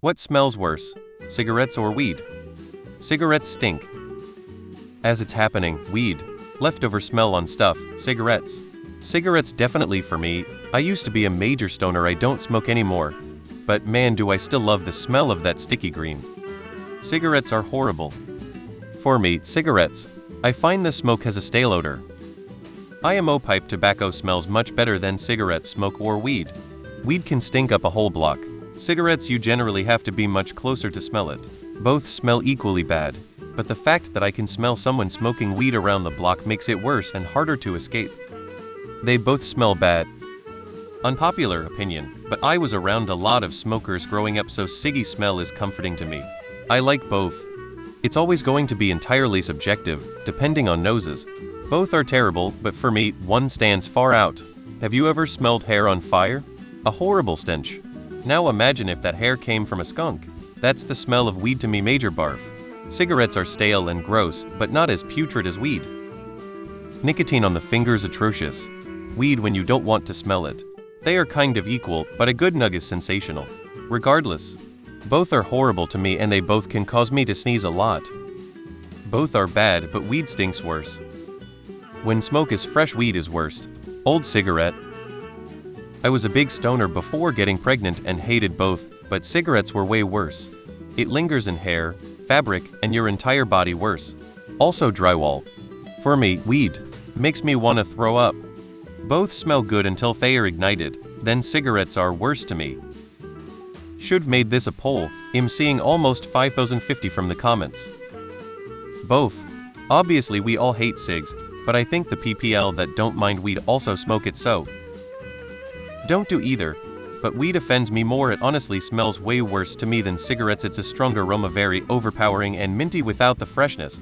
What smells worse, cigarettes or weed? Cigarettes stink. As it's happening, weed. Leftover smell on stuff, cigarettes. Cigarettes definitely for me. I used to be a major stoner, I don't smoke anymore. But man, do I still love the smell of that sticky green. Cigarettes are horrible. For me, cigarettes. I find the smoke has a stale odor. IMO pipe tobacco smells much better than cigarette smoke or weed. Weed can stink up a whole block. Cigarettes, you generally have to be much closer to smell it. Both smell equally bad, but the fact that I can smell someone smoking weed around the block makes it worse and harder to escape. They both smell bad. Unpopular opinion, but I was around a lot of smokers growing up, so ciggy smell is comforting to me. I like both. It's always going to be entirely subjective, depending on noses. Both are terrible, but for me, one stands far out. Have you ever smelled hair on fire? A horrible stench. Now imagine if that hair came from a skunk. That's the smell of weed to me, major barf. Cigarettes are stale and gross, but not as putrid as weed. Nicotine on the fingers atrocious. Weed when you don't want to smell it. They are kind of equal, but a good nug is sensational. Regardless, both are horrible to me and they both can cause me to sneeze a lot. Both are bad, but weed stinks worse. When smoke is fresh, weed is worst. Old cigarette. I was a big stoner before getting pregnant and hated both, but cigarettes were way worse. It lingers in hair, fabric, and your entire body worse. Also drywall. For me, weed makes me wanna throw up. Both smell good until they are ignited, then cigarettes are worse to me. Should've made this a poll. I'm seeing almost 5,050 from the comments. Both. Obviously we all hate cigs, but I think the PPL that don't mind weed also smoke it, so don't do either. But weed offends me more, it honestly smells way worse to me than cigarettes, it's a stronger aroma, very overpowering and minty without the freshness.